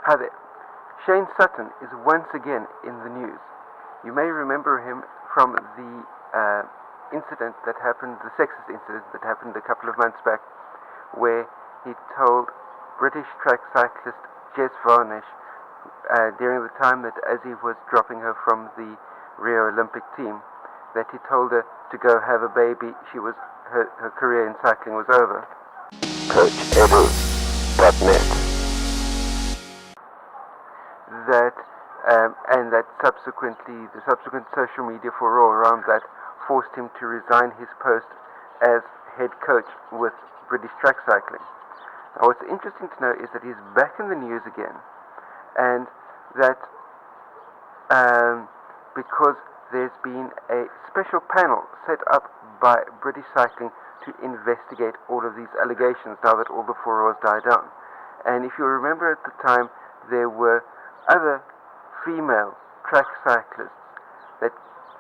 Hi there. Shane Sutton is once again in the news. You may remember him from the incident that happened, the sexist incident that happened a couple of months back, where he told British track cyclist Jess Varnish during the time that as he was dropping her from the Rio Olympic team, that he told her to go have a baby. Her career in cycling was over. CoachEdu.net. And that subsequently, the subsequent social media furore around that forced him to resign his post as head coach with British track cycling. Now, what's interesting to know is that he's back in the news again, and that because there's been a special panel set up by British Cycling to investigate all of these allegations now that all the furore has died down. And if you remember at the time, there were other female track cyclists that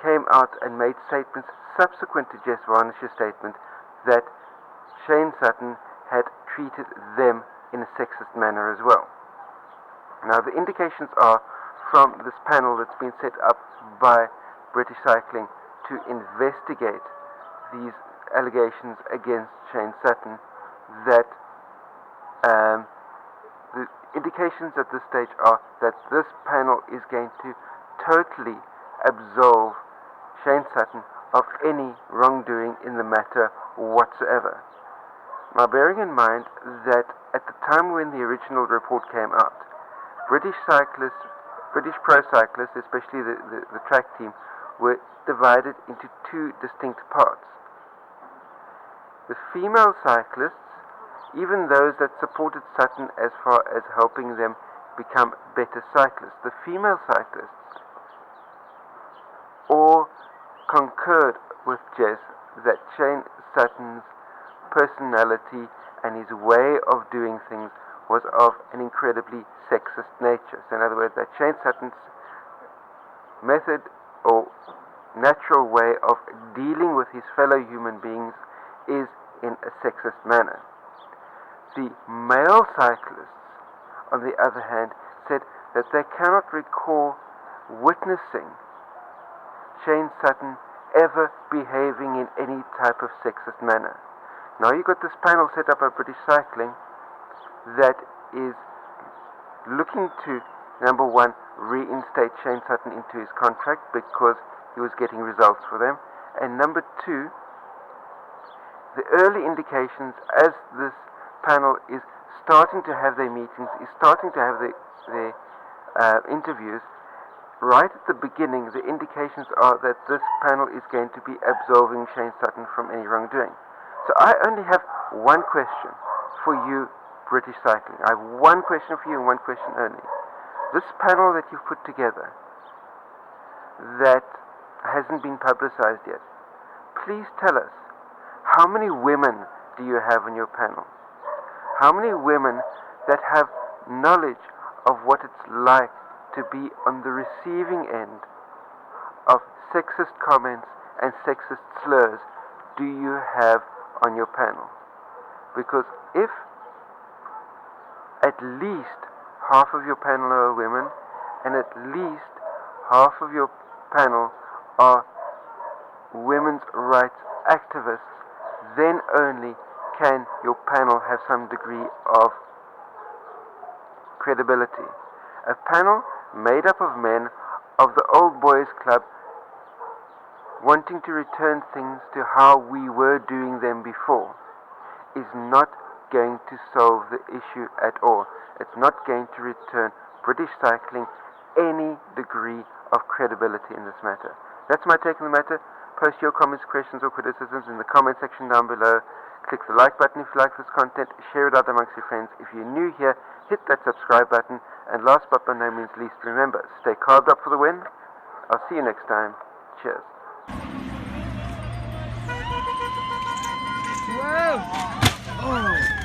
came out and made statements subsequent to Jess Varnish's statement that Shane Sutton had treated them in a sexist manner as well. Now, the indications are from this panel that's been set up by British Cycling to investigate these allegations against Shane Sutton, that the indications at this stage are that this panel is going to totally absolve Shane Sutton of any wrongdoing in the matter whatsoever. Now, bearing in mind that at the time when the original report came out, British pro cyclists, especially the track team, were divided into two distinct parts. The female cyclists, even those that supported Sutton as far as helping them become better cyclists, the female cyclists all concurred with Jess that Shane Sutton's personality and his way of doing things was of an incredibly sexist nature. So in other words, that Shane Sutton's method or natural way of dealing with his fellow human beings is in a sexist manner. The male cyclists, on the other hand, said that they cannot recall witnessing Shane Sutton ever behaving in any type of sexist manner. Now you've got this panel set up by British Cycling that is looking to, number one, reinstate Shane Sutton into his contract because he was getting results for them, and number two, the early indications as this panel is starting to have their meetings, is starting to have their interviews, right at the beginning, the indications are that this panel is going to be absolving Shane Sutton from any wrongdoing. So I only have one question for you, British Cycling. I have one question for you and one question only. This panel that you've put together that hasn't been publicized yet, please tell us, how many women do you have on your panel? How many women that have knowledge of what it's like to be on the receiving end of sexist comments and sexist slurs do you have on your panel? Because if at least half of your panel are women and at least half of your panel are women's rights activists, then only can your panel have some degree of credibility. A panel made up of men of the old boys club wanting to return things to how we were doing them before is not going to solve the issue at all. It's not going to return British Cycling any degree of credibility in this matter. That's my take on the matter. Post your comments, questions or criticisms in the comment section down below. Click the like button if you like this content. Share it out amongst your friends. If you're new here, hit that subscribe button. And last but by no means least, remember, stay carved up for the win. I'll see you next time. Cheers. Whoa! Oh!